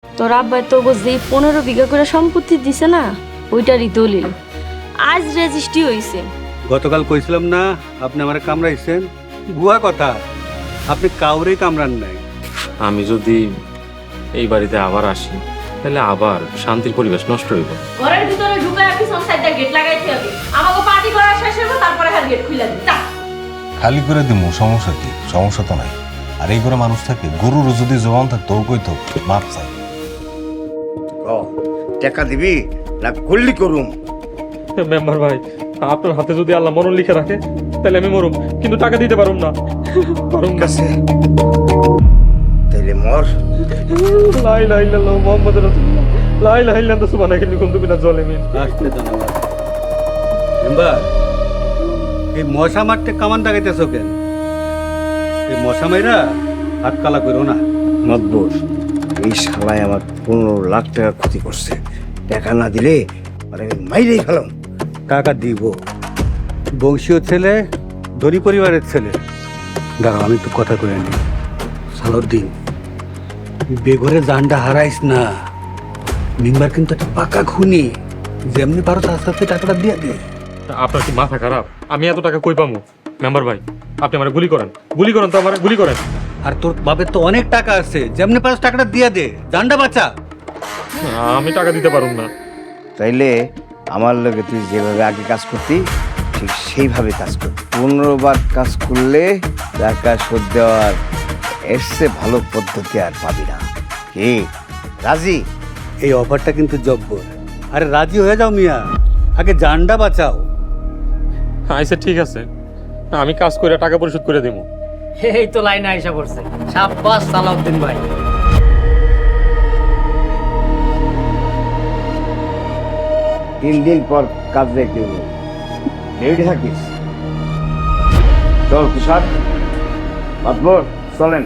তোর আব্বাই তো যে 15 বিঘা করে সম্পত্তি দিছে না, ওইটারই দলিল আজ রেজিস্ট্রি হয়েছে। গতকাল কইছিলাম না আপনি আমার কামড়াইছেন, ভুয়া কথা। আপনি কাউরেই কামড়ান নাই। আমি যদি এই বাড়িতে আবার আসি তাহলে আবার শান্তির পরিবেশ নষ্ট হইব। ঘরের ভিতরে ঢুকায় পিছন সাইডে গেট লাগাইতে হবে। আমাকে পার্টি করা শেষ হবে, তারপরে আর গেট খুলে দিই। খালি করে দিমু, সমস্যা কি? সমস্যা তো নাই। আর এই করে মানুষ থাকে, গরুরও যদি জবান থাকতো কইতো মাপ চাই। টাকা দিবি না গুল্লি করুম? মেম্বার ভাই, আপনার হাতে যদি আল্লাহ মরণ লিখে রাখে তাহলে আমি মরুম, কিন্তু টাকা দিতে পারুম না। পারুম না। তাইলে মর। লা ইলাহা ইল্লাল্লাহ মুহাম্মাদুর রাসূলুল্লাহ, লা ইলাহা ইল্লাল্লাহ সুবহানাকা কুনতু মিনাজ জালিমিন। আসলে জানাবা মেম্বার, এই মশা মারতে কামান দাগাইতেছো কেন? এই মশা মাইরা হাত কালা করো না। মতবর, এই শালায় আমার 15 লাখ টাকা ক্ষতি করছে। টাকা না দিলে আর আমি মাইরেই ফেলাম। টাকা দিব। বংশীয় ছেলে, ধনী পরিবারের ছেলে। দাঁড়াও, আমি তো কথা করে নি। সালাউদ্দিন, বেঘরে জানটা হারাইস না। মেম্বার কিন্তু একটা পাকা খুনি। যেমনি পারো আস্তে আস্তে টাকাটা দিয়ে দে। আপনার কি মাথা খারাপ? আমি এত টাকা কই পামু? মেম্বার ভাই, আপনি আমার গুলি করেন, গুলি করেন তো, আমার গুলি করেন। আর তোর বাপের তো অনেক টাকা আছে, যেমনি পারো টাকাটা দিয়ে দে, জানটা বাঁচা। আমি টাকা দিতে পারুম না। তাইলে আমার লগে তুই যেভাবে আগে কাজ করতি ঠিক সেইভাবে কাজ কর। 15 বার কাজ করলে টাকা শোধ দেওয়ার এর চেয়ে ভালো পদ্ধতি আর পাবি না। কি রাজি? এই অফারটা কিন্তু জব্বর। আরে রাজি হয়ে যাও মিয়া, আগে জানটা বাঁচাও। আচ্ছা ঠিক আছে, আমি কাজ করে টাকা পরিশোধ করে দেবো। এই তো লাইনে আইসা পড়ছে। সাব্বাস সালাউদ্দিন ভাই। 3 দিন পর কাজ দেখতে হবে। রেডি থাকিস। চল তুষার, মাতবর চলেন।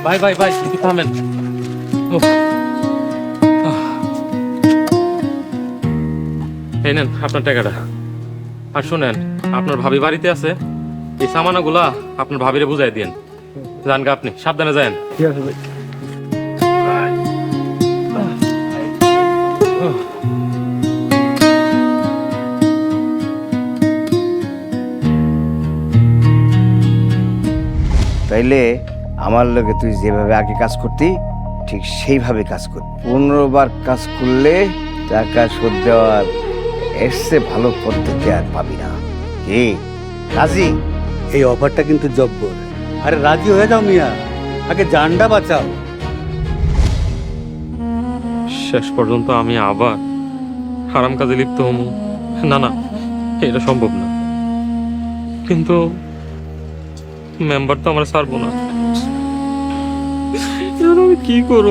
ভাই ভাই ভাই, একটু থামেন। উফ। এই নেন আপনার টাকাটা। আর শুনেন, আপনার ভাবি বাড়িতে আছে, এই সামানাগুলা আপনার ভাবিরে বুঝাই দিন। যান গা, আপনি সাবধানে যান। ঠিক আছে ভাই। তাইলে আমার লগে তুই যেভাবে আগে কাজ করতি ঠিক সেইভাবে কাজ কর। 15 বার কাজ করলে টাকা শোধ দেওয়ার এর চেয়ে ভালো পদ্ধতি আর পাবি না। কি রাজি? এই অফারটা কিন্তু জব্বর। আরে রাজি হয়ে যাও মিয়া, আগে জানটা বাঁচাও। শেষ পর্যন্ত আমি আবার হারাম কাজে লিপ্ত হমু? না না, এটা সম্ভব না। কিন্তু মেম্বার তো আমরা ছাড়বো না। এবার আমি কি করব?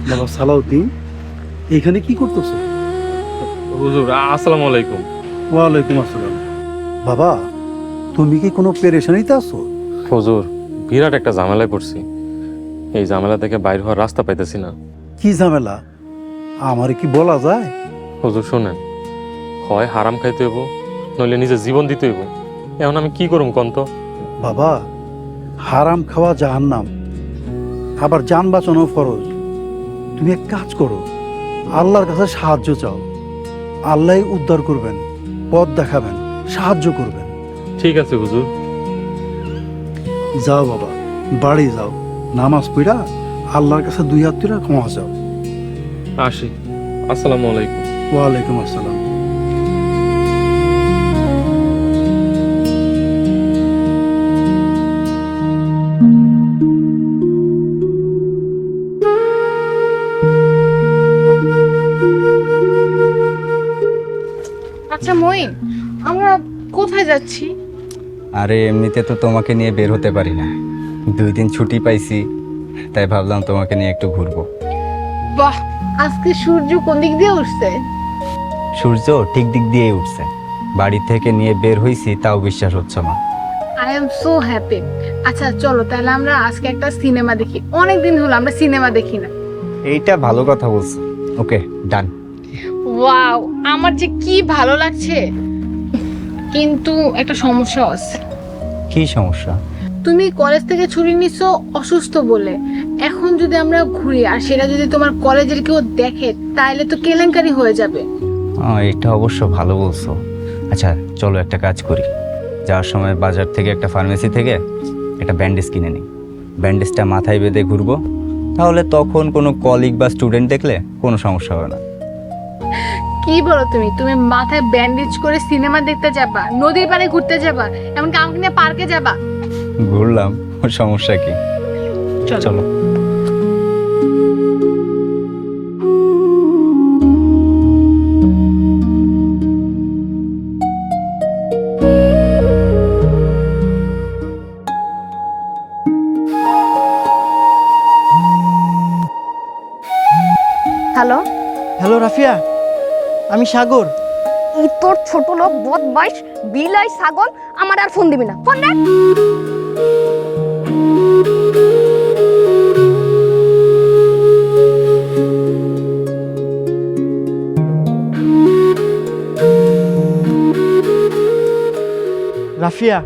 বাবা সালাউদ্দিন, এখানে কি করতেছো? হুজুর আসসালামু আলাইকুম। ওয়ালাইকুম আসসালাম। বাবা, তুমি কি কোনো পেরেশানিতে আছো? হুজুর, বিরাট একটা ঝামেলায় পড়ছি। এই ঝামেলা থেকে বাইর হওয়ার রাস্তা পাইতেছি না। কি ঝামেলা? আমার কি বলা যায়? হুজুর শুনেন, হয় হারাম খাইতে হইব, নইলে নিজে জীবন দিতে হইব। এখন আমি কি করুম কন্ত? বাবা, হারাম খাওয়া জাহান্নাম, আবার জান বাঁচানো ফরজ। তুমি এক কাজ করো, আল্লাহর কাছে সাহায্য চাও। আল্লাহ উদ্ধার করবেন, পথ দেখাবেন, সাহায্য করবেন। ঠিক আছে হুজুর। যাও বাবা, বাড়ি যাও, নামাজ পড়া আল্লাহর কাছে 2 হাত তুলে ক্ষমা চাও। আসি। আসসালামু আলাইকুম। ওয়ালাইকুম আসসালাম। গ্রামে যাচ্ছি। আরে এমনিতে তো তোমাকে নিয়ে বের হতে পারি না, 2 দিন ছুটি পাইছি, তাই ভাবলাম তোমাকে নিয়ে একটু ঘুরবো। বাহ, আজকে সূর্য কোন দিক দিয়ে উঠছে? সূর্য ঠিক দিক দিয়েই উঠছে। বাড়ি থেকে নিয়ে বের হইছি তাও বিশ্বাস হচ্ছে না। I am so happy. আচ্ছা চলো তাহলে আমরা আজকে একটা সিনেমা দেখি, অনেকদিন হলো আমরা সিনেমা দেখি না। এইটা ভালো কথা বলছো। ওকে, ডান। ওয়াও, আমার যে কি ভালো লাগছে, কিন্তু একটা সমস্যা আছে। কি সমস্যা? তুমি কলেজ থেকে ছুটি নিছো অসুস্থ বলে, এখন যদি আমরা ঘুরি আর সেটা যদি তোমার কলেজের কেউ দেখে তাহলে তো কেলেঙ্কারি হয়ে যাবে। এটা অবশ্য ভালো বলছো। আচ্ছা চলো একটা কাজ করি, যাওয়ার সময় বাজার থেকে একটা ফার্মেসি থেকে একটা ব্যান্ডেজ কিনে নিই। ব্যান্ডেজটা মাথায় বেঁধে ঘুরবো, তাহলে তখন কোনো কলিগ বা স্টুডেন্ট দেখলে কোনো সমস্যা হবে না। কি বলো তুমি? তুমি মাথায় ব্যান্ডেজ করে সিনেমা দেখতে যাবা, নদীর পাড়ে ঘুরতে যাবা, এমনকি আমাকে নিয়ে পার্কে যাবা? ঘুরলাম, সমস্যা কি? চলো। হ্যালো হ্যালো রাফিয়া, আমি সাগর। এই তোর ছোট লোক বদমাইশ বিলাই ছাগল আমার আর ফোন দিবি না, ফোন দে। রাফিয়া,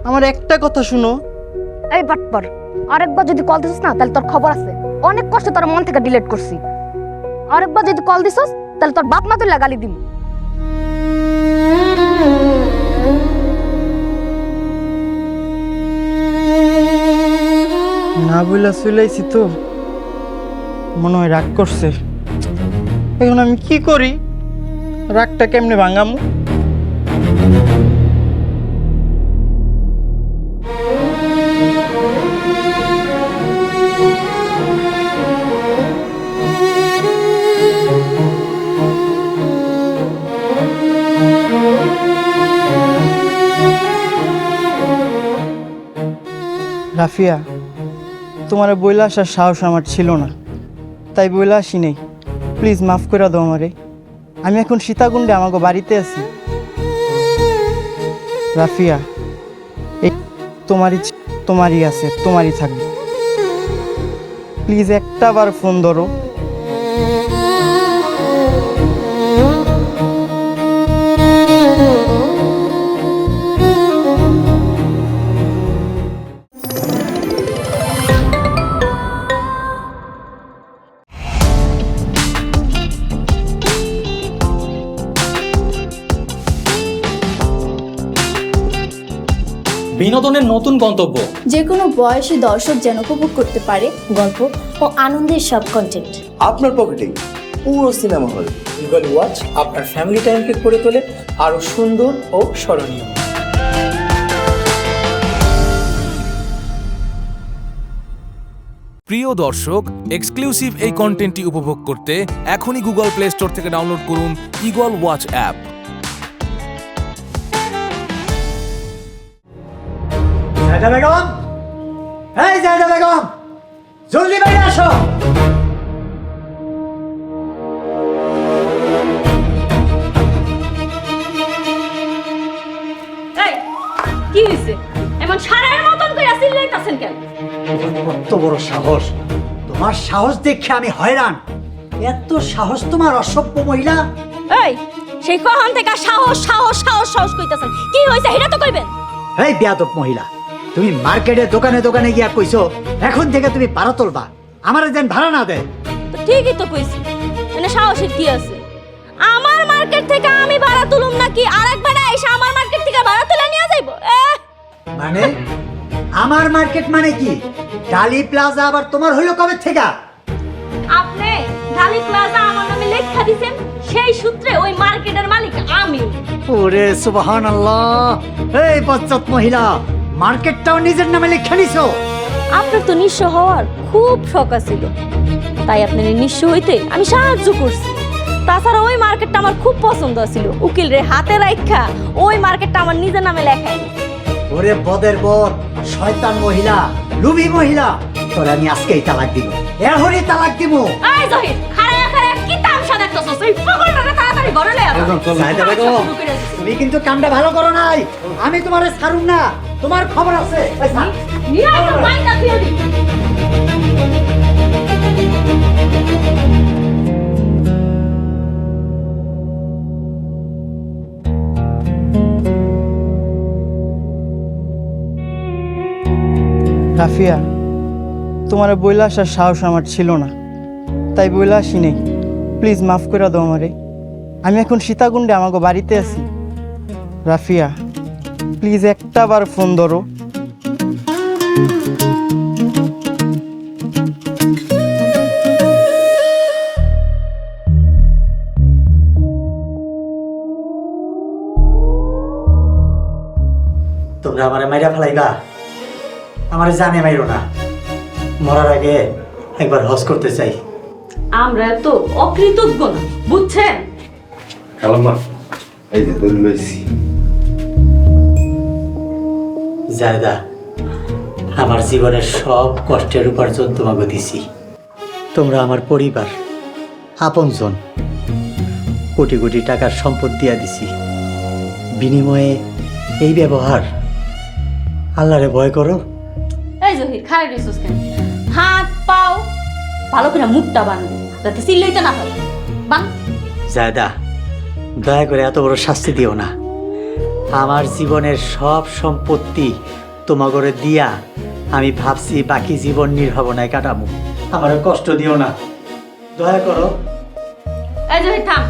আমার একটা কথা শুনো। এই বাটপার, আরেকবার যদি কল দিছিস না তাহলে তোর খবর আছে। অনেক কষ্টে তোর মন থেকে ডিলিট করছি। আরেকবার যদি কল দিছিস তাহলে তোর বাপ মা তুই লাগালি দিম। না বইলা চলাইছি তো, মনে হয় রাগ করছে। এখন আমি কি করি? রাগটা কেমনে ভাঙামু? রাফিয়া, তোমার বইলা আসার সাহস আমার ছিল না, তাই বইলা আসি নেই। প্লিজ মাফ করে দাও আমারে। আমি এখন সীতাকুণ্ডে আমাকে বাড়িতে আছি। রাফিয়া, এই তোমারই আছে, তোমারই থাকবে। প্লিজ একটা বার ফোন ধরো। বিনোদনের নতুন গন্তব্য, যে কোনো বয়সী দর্শক যেন উপভোগ করতে পারে গল্প ও আনন্দের সব কন্টেন্ট আপনার পকেটে পুরো সিনেমা হল। ইগল ওয়াচ আপনার ফ্যামিলি টাইমকে করে তোলে আরো সুন্দর ও স্মরণীয়। প্রিয় দর্শক, এক্সক্লুসিভ এই কন্টেন্টটি উপভোগ করতে এখনই গুগল প্লে স্টোর থেকে ডাউনলোড করুন ইগল ওয়াচ অ্যাপ। জায়দা বেগম, এই জায়দা বেগম, জলদি বাইরে আসো। এই কি হইছে? এমন সারার মতন কইরা চিল্লাইতাছেন কেন? কত বড় সাহস! তোমার সাহস দেখে আমি হয়রান। এত সাহস তোমার, অসভ্য মহিলা! এই সেই কখন থেকে সাহস সাহস সাহস সাহস কইতাছেন? কি হইছে হেটা তো কইবেন। এই বেয়াদব মহিলা, তুমি মার্কেটে দোকানে দোকানে গিয়া কইছো এখন থেকে তুমি ভাড়া তুলবা, আমারে যেন ভাড়া না দেয়। তো ঠিকই তো কইছি, মানে সাহসের কি আছে? আমার মার্কেট থেকে আমি ভাড়া তুলুম নাকি আরেকবার এসে আমার মার্কেট থেকে ভাড়া তুলে নিয়ে যাইবো? মানে আমার মার্কেট মানে কি? ডালি প্লাজা আবার তোমার হইলো কবে থেকে? আপনি ডালি প্লাজা আমার নামে লেখা দিবেন, সেই সূত্রে ওই মার্কেটের মালিক আমি। ওরে সুবহানাল্লাহ! এই বজ্জাত মহিলা, মার্কেটটাও নিজের নামে লেখা নিছো? আপনার তো নিঃস্ব হওয়ার খুব শখ ছিল, তাই আপনার নিঃস্ব হইতে আমি সাহায্য করছি। তাছাড়া ওই মার্কেটটা আমার খুব পছন্দ ছিল, উকিল রে হাতে রাখা ওই মার্কেটটা আমার নিজের নামে লেখাই। ওরে বদের বদ, শয়তান মহিলা, লুবি মহিলা, তোরে আমি আজকেই তালাক দিব, এখনই তালাক দিব। এই জহির, খাড়া খাড়া কি তামসা দেখতেছস? এই পাগলটাকে তাড়াতাড়ি ঘরে লয়ে আয়। সাইদা বেগম, তুমি কিন্তু কামটা ভালো করো নাই। আমি তোমারে ছাড়ুম না, তোমার খবর আছে। এই ছাড়। নিয়ে আয় তো বাইটা দিয়ে দি। রাফিয়া, তোমার বইলা আসার সাহস আমার ছিল না, তাই বইলা আসি নেই। প্লিজ মাফ করে দাও আমারে। আমি এখন সীতাকুণ্ডে আমাকে বাড়িতে আছি। রাফিয়া, প্লিজ একটা বার ফোন ধরো। তোমরা আমারে মাইরা ফেলাইবা, আমারে জানে মাইরো না। মরার আগে একবার হজ করতে চাই। আমরা তো অকৃতজ্ঞ না, বুঝছেন? খালাম্মা, এই যে দলিল লইছি। জায়দা, আমার জীবনের সব কষ্টের উপার্জন তোমাকে দিছি। তোমরা আমার পরিবার, আপনজন। কোটি কোটি টাকার সম্পদ দিয়া দিছি, বিনিময়ে এই ব্যবহার। আল্লাহরে ভয় করো। এই জহির, খাড়া রইছস কেন? হাত পাও ভালো করে মুখটা বাঁধবি, যাতে চিল্লাইতে না হয়। বান। জায়দা, দয়া করে এত বড় শাস্তি দিও না। আমার জীবনের সব সম্পত্তি তোমাগরে দিয়া আমি ভাবছি বাকি জীবন নির্ভাবনায় কাটাবো। আমার কষ্ট দিও না, দয়া করো। এই জহির থাম।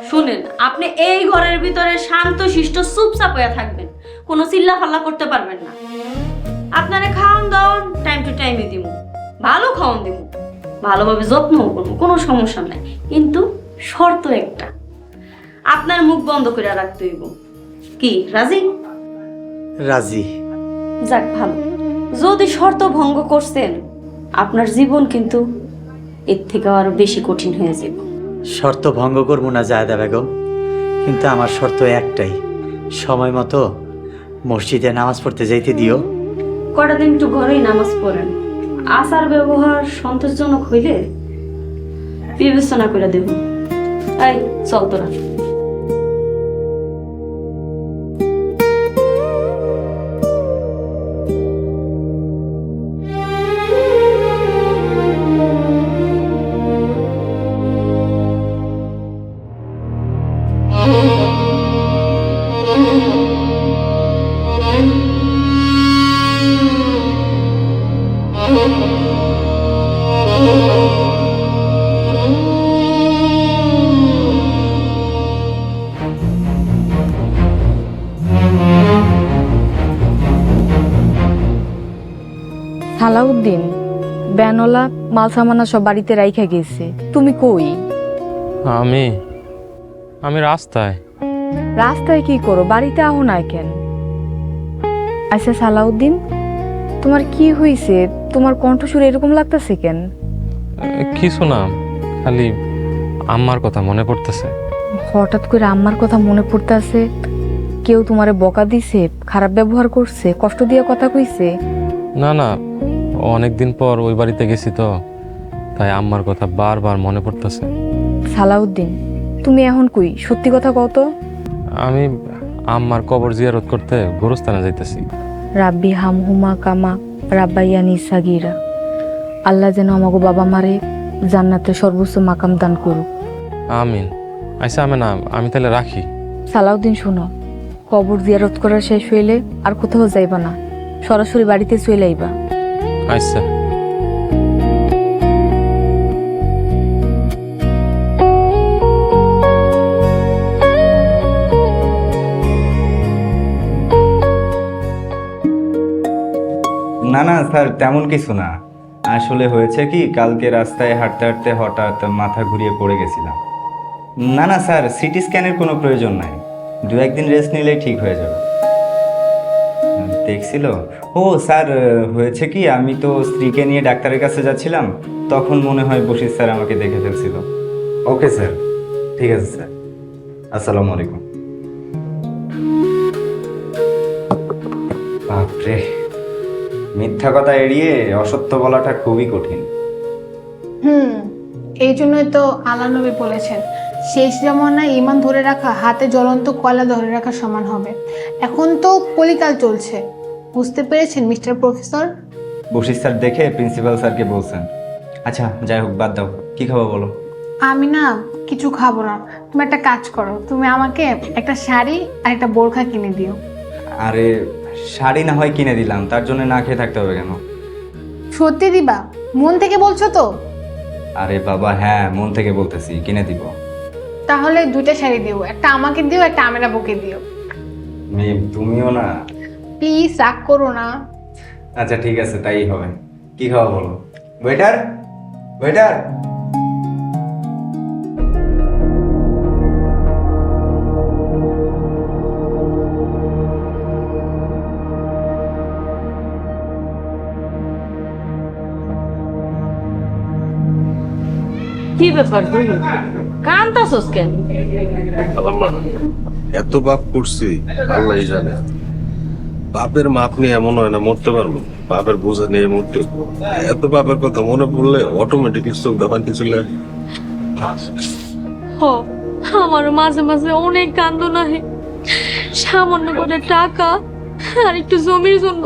শুনেন, আপনি এই ঘরের ভিতরে শান্ত শিষ্ট চুপচাপ হয়ে থাকবেন, কোনো চিল্লা ফাল্লা করতে পারবেন না। আপনারে খাওয়ান দাওয়ান টাইম টু টাইমে দিব, ভালো খাওয়ান দিব, ভালোভাবে যত্নও করবো, কোনো সমস্যা নাই। কিন্তু শর্ত একটা, আপনার মুখ বন্ধ করে রাখতে হইব। কি রাজি? রাজি। যাক ভালো। যদি শর্ত ভঙ্গ করছেন, আপনার জীবন কিন্তু এর থেকে আরো বেশি কঠিন হয়ে যাবে। শর্ত ভঙ্গ করবো না জায়দা বেগম, কিন্তু আমার শর্ত একটাই, সময় মতো মসজিদে নামাজ পড়তে যাইতে দিও। কটা দিন একটু ঘরেই নামাজ পড়েন, আচার ব্যবহার সন্তোষজনক হইলে বিবেচনা করে দেব। এই চল তোরা। সালাউদ্দিন, ব্যানওয়ালা মাল সামানা সব বাড়িতে রাইখা গেছে, তুমি কই? আমি রাস্তায়। রাস্তায় কি করো, বাড়িতে আহো না কেন? আচ্ছা সালাউদ্দিন, তোমার কি হয়েছে? তোমার কণ্ঠস্বর এরকম লাগতেছে কেন? কিছু না, খালি আম্মার কথা মনে পড়তেছে। হঠাৎ করে আম্মার কথা মনে পড়তেছে? কেউ তোমারে বকা দিছে, খারাপ ব্যবহার করছে, কষ্ট দিয়ে কথা কইছে? না না, অনেকদিন পর ওই বাড়িতে গেছি তো, তাই আম্মার কথা বারবার মনে পড়তেছে। সালাউদ্দিন, তুমি এখন কই? সত্যি কথা কও তো। আমি আম্মার কবর জিয়ারত করতে গোরস্থানে যাইতেছি। রাব্বি হামহুমা কামা রাব্বাইয়ানি সাগীরা। আল্লাহ যেন আমাগো বাবা মারে জান্নাতে সর্বোচ্চ মাকাম দান করুক। আমিন। আচ্ছা আমি না, আমি তাহলে রাখি। সালাউদ্দিন শোনো, কবর জিয়ারত করা শেষ হইলে আর কোথাও যাইবা না, সরাসরি বাড়িতে চলে আইবা। আচ্ছা। না না স্যার, তেমন কিছু না। আসলে হয়েছে কি, কালকে রাস্তায় হাঁটতে হাঁটতে হঠাৎ মাথা ঘুরিয়ে পড়ে গেছিলাম। না না স্যার, সিটি স্ক্যানের কোনো প্রয়োজন নাই, 2-1 দিন রেস্ট নিলেই ঠিক হয়ে যাবে। দেখছিল? ও স্যার, হয়েছে কি, আমি তো স্ত্রীকে নিয়ে ডাক্তারের কাছে যাচ্ছিলাম, তখন মনে হয় বশির স্যার আমাকে দেখে ফেলছিল। ওকে স্যার, ঠিক আছে স্যার। আসসালামু আলাইকুম। বাপরে, মিথ্যা কথা এড়িয়ে অসত্য বলাটা খুবই কঠিন। এই জন্যই তো আল্লাহ নবী বলেছেন, শেষ জামানায় ঈমান ধরে রাখা হাতে জ্বলন্ত কয়লা ধরে রাখার সমান হবে। এখন তো কলিকাল চলছে, বুঝতে পেরেছেন মিস্টার প্রফেসর? বশির স্যার দেখে প্রিন্সিপাল স্যারকে বলছেন। আচ্ছা যাই হোক, বাদ দাও, কি খাবো বলো? আমি না কিছু খাবো না, তুমি একটা কাজ করো, তুমি আমাকে একটা শাড়ি আর একটা বোরখা কিনে দিও। আরে শাড়ি না হয় কিনে দিলাম, তার জন্য না খেয়ে থাকতে হবে কেন? সত্যি দিবা? মন থেকে বলছো তো? আরে বাবা হ্যাঁ, মন থেকে বলতেছি, কিনে দিব। তাহলে দুইটা শাড়ি দিও, একটা আমাকে দিও, একটা আমের আব্বুকে দিও। মেয়ে তুমিও না। প্লিজ রাগ করো না। আচ্ছা ঠিক আছে, তাই হবে। কি খাওয়া বলো? Waiter, waiter. কি ব্যাপার তুই কান্তাছস কেন? এত পাপ করছি আল্লাহই জানে। পাপের মাপ নিয়ে এমন হয় না মরতে পারবো, পাপের বোঝা নিয়ে মরতে। এত পাপের কথা মনে পড়লে অটোমেটিকলি চোখ দাবান কিছু লাগে। হ, আমারও মাঝে মাঝে অনেক কান্দ নাহে। সামান্য করে টাকা আর একটু জমির জন্য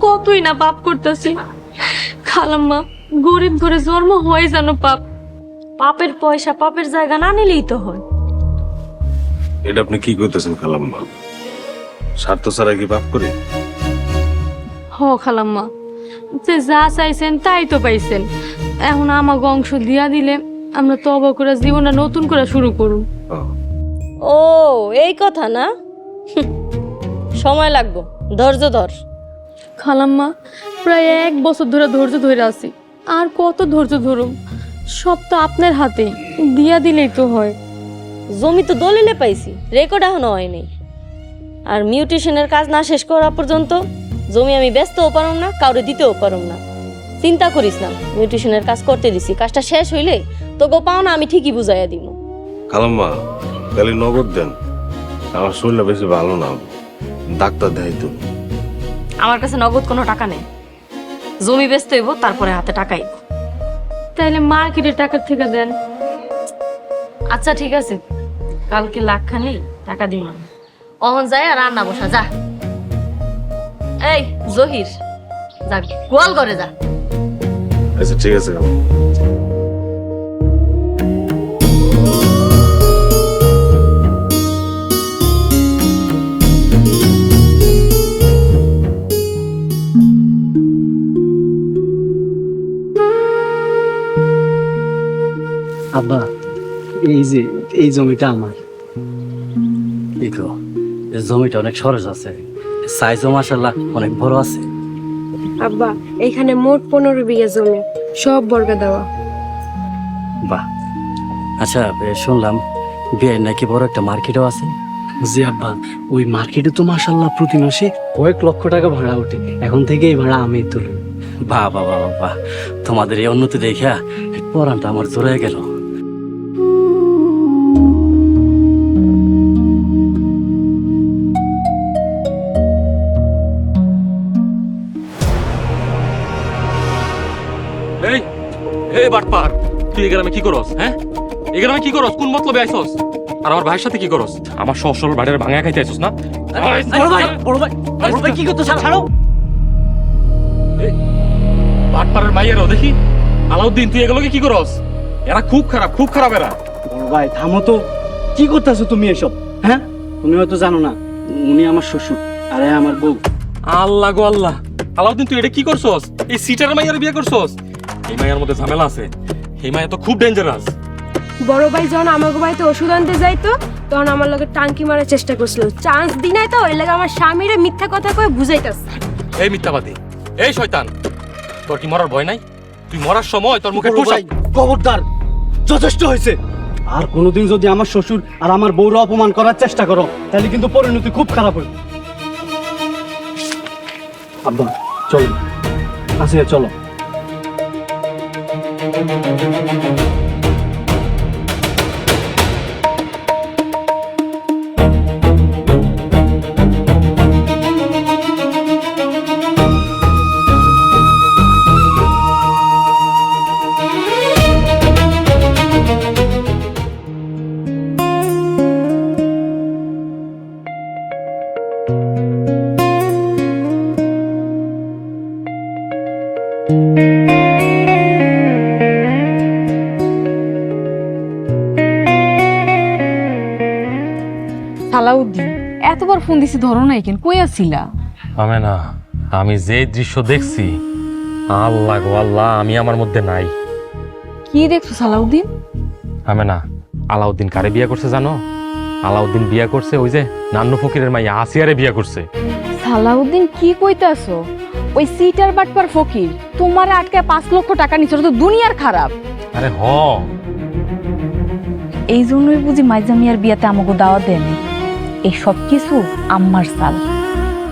কতই না পাপ করতেছি। খালাম্মা, গরিব ঘরে জন্ম হয় জানো পাপ। পাপের পয়সা পাপের জায়গা না নিলেই তো হয়। এটা আপনি কি করতেছেন খালাম্মা? স্বার্থ ছাড়া কি পাপ করি? হ খালাম্মা, যে যা চাইছেন তাই তো পাইছেন। এখন আমার অংশ দিয়া দিলে আমরা তওবা করে জীবনটা নতুন করে শুরু করুন। ও এই কথা না, সময় লাগবে, ধৈর্য ধর। খালাম্মা, প্রায় 1 বছর ধরে ধৈর্য ধরে আছি, আর কত ধৈর্য ধরুম? সব তো আপনার হাতে, দিয়া দিলেই তো হয়। জমি তো দলিলে পাইছি, রেকর্ড এখনো হয়নি। আর মিউটেশনের কাজ না শেষ করা পর্যন্ত জমি আমি ব্যস্তও পারুম না, কাউরে দিতেও পারুম না। চিন্তা করিস না, মিউটেশনের কাজ করতে দিছি, কাজটা শেষ হইলে তোকে পাও না আমি ঠিকই বুঝাইয়া দিব। খালাম্মা তাহলে নগদ দেন, আমার শরীরটা বেশি ভালো না, ডাক্তার দেখাই তো। আমার কাছে নগদ কোনো টাকা নেই, জমি বেচতে হইব, তারপরে হাতে টাকাই। তাইলে মার্কেটের টাকার থেকে দেন। আচ্ছা ঠিক আছে, কালকে লাখখানি টাকা দিব। অহন যায় আর রান্না বসা যা। এই জহির, যা গোয়াল ঘরে যা। আচ্ছা ঠিক আছে। আব্বা, এই জমিটা আমার। দেখো, এই জমিটা অনেক সরস আছে, সাইজও মাশাআল্লাহ অনেক বড় আছে। আব্বা, এখানে মোট 15 বিঘা জমি, সব বর্গা দেওয়া। বাহ, আচ্ছা শুনলাম বিয়ের নাকি বড় একটা মার্কেটও আছে। জি আব্বা, ওই মার্কেটে তো মাশাআল্লাহ প্রতি মাসে কয়েক লক্ষ টাকা ভাড়া ওঠে, এখন থেকে এই ভাড়া আমি তুলি। বাহ বাহ বাহ বাহ, তোমাদের এই উন্নতি দেখা পরানটা আমার জোরে গেল। এই এই বাটপার, তুই এই গ্রামে কি করস? হ্যাঁ, এই গ্রামে কি করস? কোন মতলবে আইছস? আর আমার ভাইয়ের সাথে কি করস? আমার সহজ সরল বাড়ির ভাঙা খাইতে আইছস না? বড় ভাই কি করতে ছাড়ো। বাটপারের মাইয়েরও দেখি। আলাউদ্দিন, তুই এগুলোকে কি করস? এরা খুব খারাপ এরা। বড় ভাই থামো তো, কি করতেছো তুমি এসব? হ্যাঁ, তুমি হয়তো জানো না, উনি আমার শ্বশুর, আরে আমার বউ। আল্লাহ গো আল্লাহ, আলাউদ্দিন তুই এটা কি করছস? এই সিটার মাইয়ার বিয়ে করছস? এই মাইয়ার মধ্যে ঝামেলা আছে, এই মাইয়া তো খুব ডেঞ্জারাস। বড় ভাই যখন আমাকে বাড়িতে ওষুধ আনতে যাইতো, তখন আমার লগে টাঙ্কি মারার চেষ্টা করছিল। চান্স দি নাই তো, এর লাগে আমার স্বামীরে মিথ্যা কথা কয়ে বুঝাইতাছে। এই মিথ্যাবাদী, এই শয়তান, তোর কি মরার ভয় নাই? তুই মরার সময় তোর মুখে খবরদার, যথেষ্ট হয়েছে। আর কোনোদিন যদি আমার শ্বশুর আর আমার বউরা অপমান করার চেষ্টা করো, তাহলে কিন্তু পরিণতি খুব খারাপ হবে। আব্বা চলো, আসিয়া চলো। সালাউদ্দিন এতবার ফোন দিছি ধরো নাই কেন, কই আছিলা? আমি না, আমি যে দৃশ্য দেখছি, আল্লাহ গো আল্লাহ, আমি আমার মধ্যে নাই। কি দেখছো সালাউদ্দিন? আমি না, আলাউদ্দিন কারে বিয়ে করছে জানো? আলাউদ্দিন বিয়ে করছে ওই যে নান্নু ফকিরের মাইয়া আসিয়ারে বিয়ে করছে। সালাউদ্দিন কি কইতাছো? ওই সিটার বাটপার ফকির তোমার আটকায় 5 লক্ষ টাকা নিচ্ছে, তো দুনিয়ার খারাপ। আরে হ, এই জন্যই বুঝি মাইজা মিয়ার বিয়াতে আমাকে দাওয়াত দেয়নি। এই সব কিছু আম্মার সাল।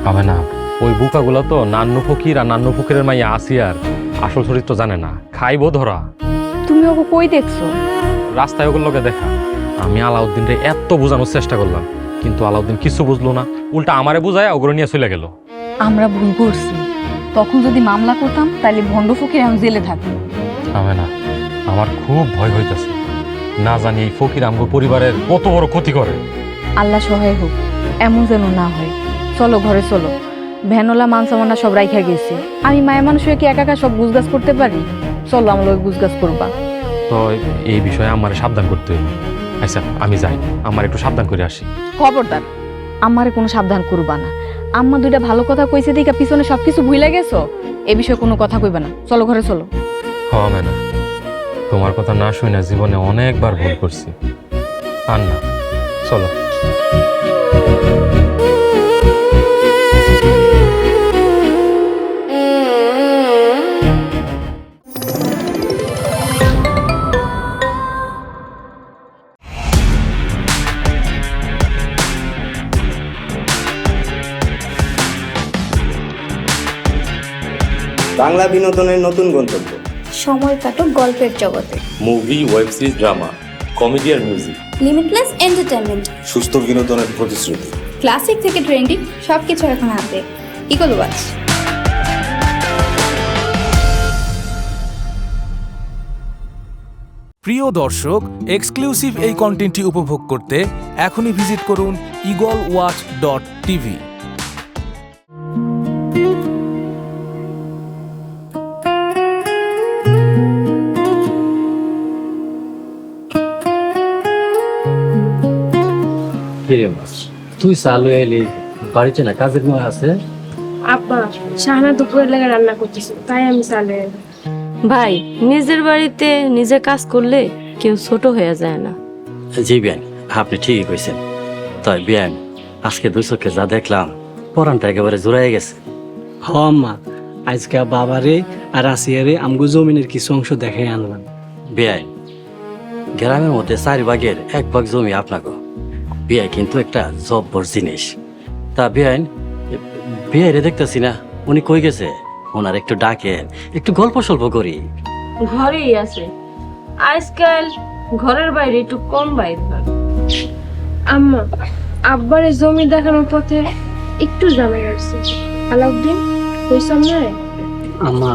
আমি না, ওই বুকাগুলো তো নান্নু ফকির আর নান্নু ফকিরের মাইয়া আসিয়ার আসল চরিত্র জানে না, খাইবো ধরা। তুমি ওকে কই দেখছো? রাস্তায় ওগুলোকে দেখা। আমি আলাউদ্দিনরে এত বোঝানোর চেষ্টা করলাম, কিন্তু আলাউদ্দিন কিছু বুঝলো না, উল্টা আমারে বুঝায় ওগুলো নিয়ে চলে গেল। আমরা ভুল করছি, তখন যদি মামলা করতাম তাহলে ভণ্ড ফকির এখন জেলে থাকতো। আমি না, আমার খুব ভয় হইতেছে, না জানি এই ফকির আমগো পরিবারের কত বড় ক্ষতি করে। আল্লাহ সহায় হোক, এমন যেন না হয়। চলো ঘরে চলো, ভ্যানওয়ালা মানসামানা সব রাইখা গেছে। আমি মায়ের মানুষ হয়ে কি একা একা সব গুজগাছ করতে পারি? চলো আমার লোক গুজগাছ করবা। তো এই বিষয়ে আমার সাবধান করতে হবে। আচ্ছা আমি যাই, আমার একটু সাবধান করে আসি। খবরদার আমারে কোনো সাবধান করবা না। আম্মা দুইটা ভালো কথা কইছে দেখা পিছনে সবকিছু ভুলে গেছো, এ বিষয়ে কোনো কথা কইবা না। চলো ঘরে চলো। হ্যাঁ মেনা, তোমার কথা না শুনে জীবনে অনেকবার ভুল করছি। আর না, চলো। বাংলা বিনোদনের নতুন গন্তব্য। সময় কাটুক গল্পের জগতে। Movie, web series, drama, comedy আর মিউজিক। Limitless entertainment. সুস্থ বিনোদনের প্রতিশ্রুতি। ক্লাসিক থেকে ট্রেন্ডিং সবকিছু এখন হাতে। Eagle watch. প্রিয় দর্শক, এক্সক্লুসিভ এই কন্টেন্টটি উপভোগ করতে এখনই ভিজিট করুন eagleWatch.tv। তুই চালু এলি বাড়িতে না, কাজের মেয়ে আছে? আব্বা শাহানা দুপুরের লেগে রান্না করতেছে, তাই আমি চালে। ভাই, নিজের বাড়িতে নিজে কাজ করলে কেউ ছোট হয়ে যায় না। জি বিয়ান, আপনি ঠিকই কইছেন। তাই বিয়ান, আজকে 2 চোখে যা দেখলাম, পরানটা একেবারে জোড়াই গেছে। হ মা, আজকে বাবারে আর আসিয়ারে আমগো জমিনের কিছু অংশ দেখাই আনলাম। বিয়ান, গ্রামের মধ্যে 4 ভাগের 1 ভাগ জমি আপনাকে। বিয়ে কিন্তু একটা জব্বর জিনিস। তা বিয়ান, বিয়ে দেখতেছি না, উনি কই গেছে? ওনার একটু ডাকেন, একটু গল্প সল্প করি। ঘরেই আছে, আজকাল ঘরের বাইরে একটু কম বাইরে হয়। আম্মা, আব্বারে জমি দেখানোর পথে একটু ঝামেলা আসছে। আলাউদ্দিন ওই সামনে। আমা,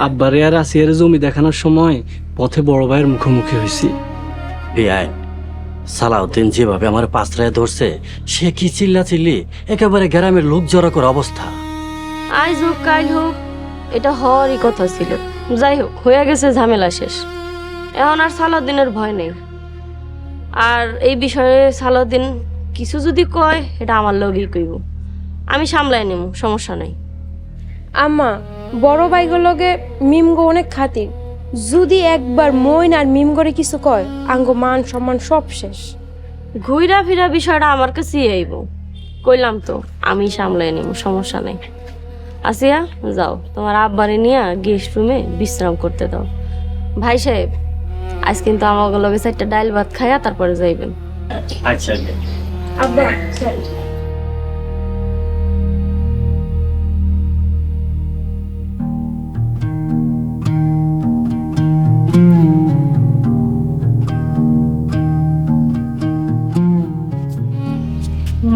আব্বারে আর আসিয়ারে জমি দেখানোর সময় পথে বড় ভাইয়ের মুখোমুখি হয়েছি। বিয়ান, সালাউদ্দিন যেভাবে আমার পাঁচরায় ধরছে, সে কি চিল্লি একেবারে গ্রামের লোক জড়া করা অবস্থা। আজ হোক কাল হোক, এটা হওয়ারই কথা ছিল। যাই হোক, হয়ে গেছে, ঝামেলা শেষ। এখন আর সালাউদ্দিনের ভয় নেই। আর এই বিষয়ে সালাউদ্দিন কিছু যদি কয়, এটা আমার লগেই কইব, আমি সামলাই নেব, সমস্যা নাই। আম্মা, বড় ভাইগুলোকে মিমগো অনেক খাতির। যদি একবার মইন আর মিম করে কিছু কয়, আঙ্গো মান সম্মান সব শেষ। ঘুইরা ফিরা বিষয়টা আমার কাছে আইব, কইলাম তো আমি সামলাই নেব, সমস্যা নাই। আসিয়া, যাও তোমার আব্বারে নিয়ে গেস্ট রুমে বিশ্রাম করতে দাও। ভাই সাহেব, আজ কিন্তু আমাকে লগে 4টা ডাল ভাত খাইয়া তারপরে যাইবেন। আচ্ছা আব্বা চল।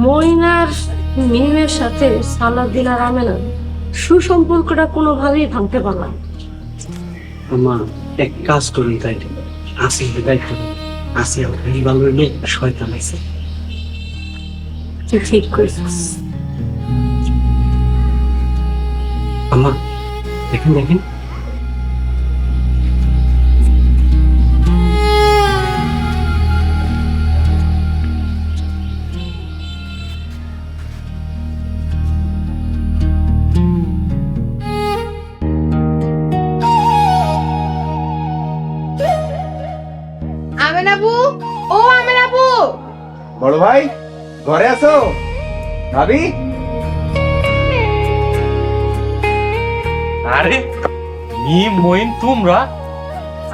মইনার মিমের সাথে সালাউদ্দিন আর আমেনার সুসম্পর্কটা কোনোভাবেই ভাঙতে পারলাম। আমা, এক কাজ করুন, তাই আসি দায়িত্ব আসি ভালো হইলে শয়তান আছে। তুই ঠিক করেছিস। আমা, দেখেন দেখেন বড় ভাই ঘরে আছো? ভাবি? আরে মিম মইন তোমরা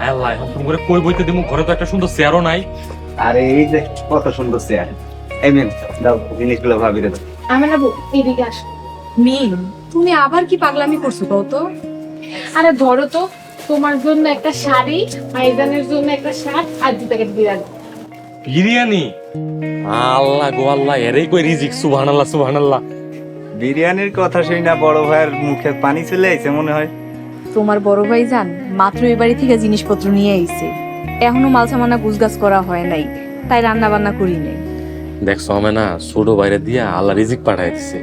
আল্লাহ এখন তুমি করে কই বইতে দিমু, ঘরে তো একটা সুন্দর চেয়ারও নাই। আরে এই যে কত সুন্দর চেয়ার। এই মেন দাও জিনিসগুলো ভাবি রে। আমি না এদিকে আসো। মিম, তুমি আবার কি পাগলামি করছো কও তো? আরে ধরো তো, তোমার জন্য একটা শাড়ি, ভাইজানের জন্য একটা শার্ট আর 2 প্যাকেট বিরিয়ানি। বিরিয়ানি? আল্লাহ গো আল্লাহ, এরই কই রিজিক। সুবহানাল্লাহ সুবহানাল্লাহ। বিরিয়ানির কথা শুই না বড় ভাইয়ের মুখে পানি চলে আইছে মনে হয়। তোমার বড় ভাই যান মাত্র এই বাড়ি থেকে জিনিসপত্র নিয়ে আইছে, এখনো মাল সামানা গুছগাছ করা হয় নাই, তাই রান্না বান্না করি নাই। দেখছো আমি না ছোট বাইরে দিয়া আল্লাহ রিজিক পাঠাই দিছে।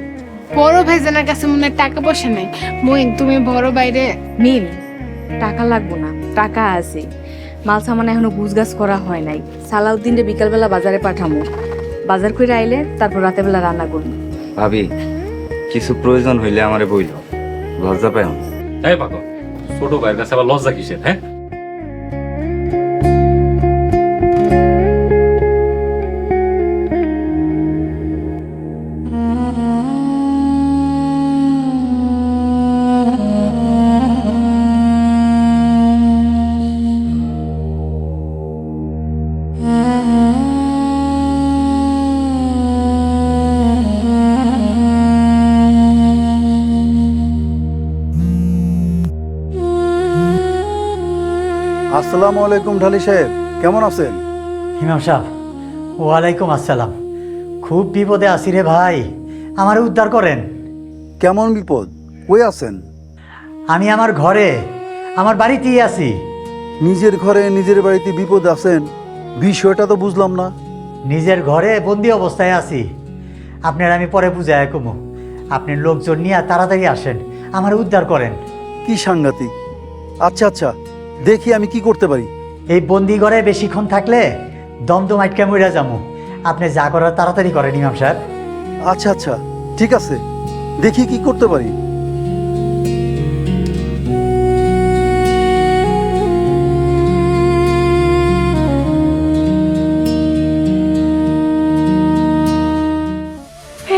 বড় ভাইজানের কাছে মনে হয় টাকা পয়সা নাই। মইন তুমি বড় বাইরে। মিম, টাকা লাগবো না, টাকা আছে। মাল সামানা এখনো গুছগাছ করা হয় নাই। সালাউদ্দিনরে বিকালবেলা বাজারে পাঠামো, বাজার করে আইলে তারপর রাতের বেলা রান্না করবো। ভাবি কিছু প্রয়োজন হইলে আমারে বইল, লজ্জা পাই না। এই পাগল, ছোট ভাইয়ের কাছে আবার লজ্জা কিসের? হ্যাঁ আসসালামু আলাইকুম ঢালি সাহেব, কেমন আছেন? ইমাম সাহেব, ওয়ালাইকুম আসসালাম। খুব বিপদে আছি রে ভাই, আমারে উদ্ধার করেন। কেমন বিপদ? কই আছেন? আমি আমার ঘরে, আমার বাড়িতেই আছি। নিজের ঘরে নিজের বাড়িতে বিপদ আছেন, বিষয়টা তো বুঝলাম না। নিজের ঘরে বন্দি অবস্থায় আছি। আপনার আমি পরে বুঝাই কমু। আপনি লোকজন নিয়ে তাড়াতাড়ি আসেন, আমার উদ্ধার করেন। কি সাংঘাতিক। আচ্ছা আচ্ছা, দেখি আমি কি করতে পারি। এই বন্দি ঘরে বেশিক্ষণ থাকলে দমদম আটকে মরে যাবো। আপনি যা করার তাড়াতাড়ি করেন ইমাম সাহেব। আচ্ছা আচ্ছা ঠিক আছে, দেখি কি করতে পারি।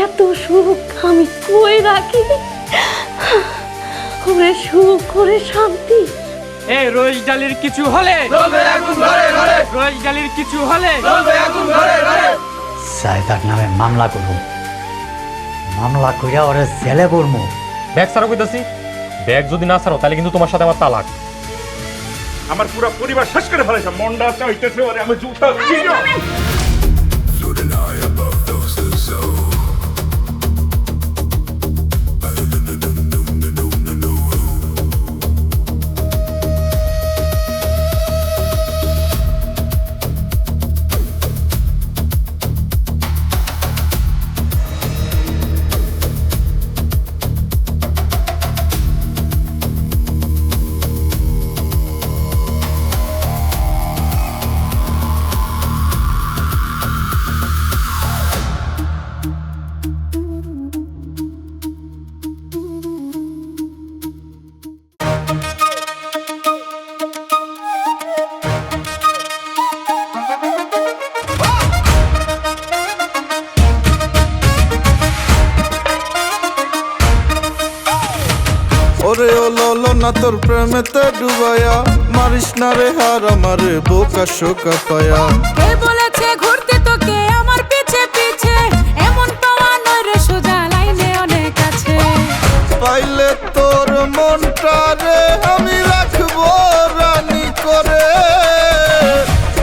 এত সুখ আমি কই রাখি? ওরে সুখ, ওরে শান্তি। এই রোজ ডালির কিছু হলে রোজ ডালির কিছু হলে সাইদার নামে মামলা করব, মামলা কইরা ওরে জেলে পড়মু। ব্যাগ ছাড়ো কইতাছি। ব্যাগ যদি না ছাড়ো তাহলে কিন্তু তোমার সাথে আমার তালাক। আমার পুরো পরিবার শেষ করে ফেলেছে। মন্ডা চাইতেছে ওরে আমি জুতা দিয়ে। ওরে ও ললো না তোর প্রেমেতে ডুবায়া, মারিস না রে হার আমারে বোকা শোকা পায়া। কে বলেছে ঘুরতে তোকে আমার পিছে পিছে, এমন পাওয়া নয় রে সোজা লাইনে অনেক আছে। পাইলে তোর মনটা রে আমি রাখবো রানী করে,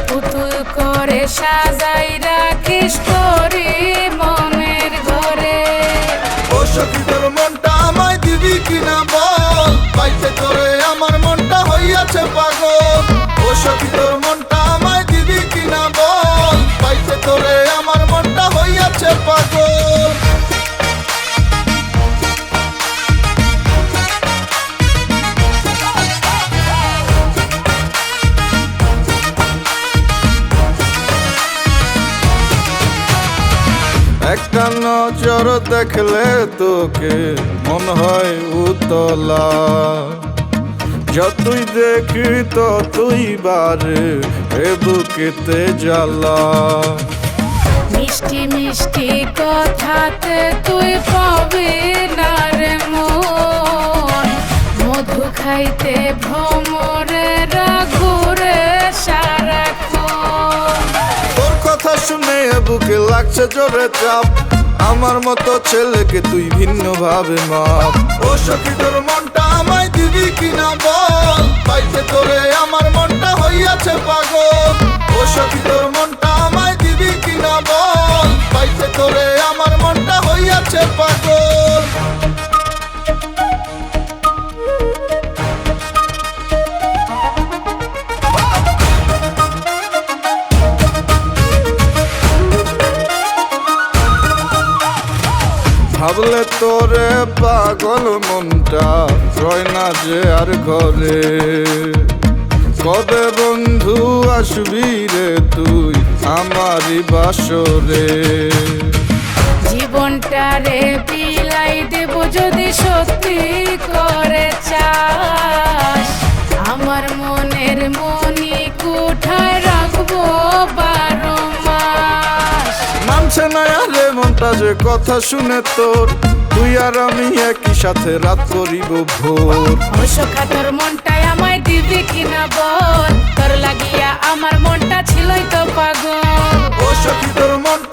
পুতুল করে সাজাই রাখিস তোরি মনের ঘরে। ও সখী তোর মনটা আমায় দিবি কিনা বল, পাইতে তোরে আমার মনটা হইয়াছে পাগল। ও সখী তোর মনটা আমায় দিবি কিনা বল, পাইতে তোরে আমার মনটা হইয়াছে পাগল। একটা নজর দেখলে তোকে মন হয় উতলা, যতই দেখি ততই বারে এ বুকেতে জ্বালা। মিষ্টি মিষ্টি কথাতে তুই পাবি না রে মন মধু খাইতে ভ্রমরেরা ঘুরে সারাক্ষণ তোর কথা শুনে বুকে লাগছে জোরে চাপ আমার মতো ছেলেকে তুই ভিন্ন ভাবে মাপ ও সখী তোর মনটা আমায় দিবি কিনা বল পাইতে তোরে আমার মনটা হইয়াছে পাগল ও সখী তোর মনটা আমায় দিবি কিনা বল পাইতে তোরে আমার মনটা হইয়াছে পাগল ভাবলে তোরে পাগল মনটা রয় না যে আর ঘরে কবে বন্ধু আসবি রে তুই আমারই বাসরে জীবনটা রে বিলাই দেব যদি সত্যি করে চাস আমার মনের মনি কোঠায় রাখবো 12 মাস মানছে না আরে মনটা যে কথা শুনে তোর তুই আর আমি একই সাথে রাত করিব ভোর ও সখা তোর মনটাই আমায় দিবি কিনা বল তোর লাগিয়া আমার মনটা ছিলই তো পাগল ও সখী তোর মনটা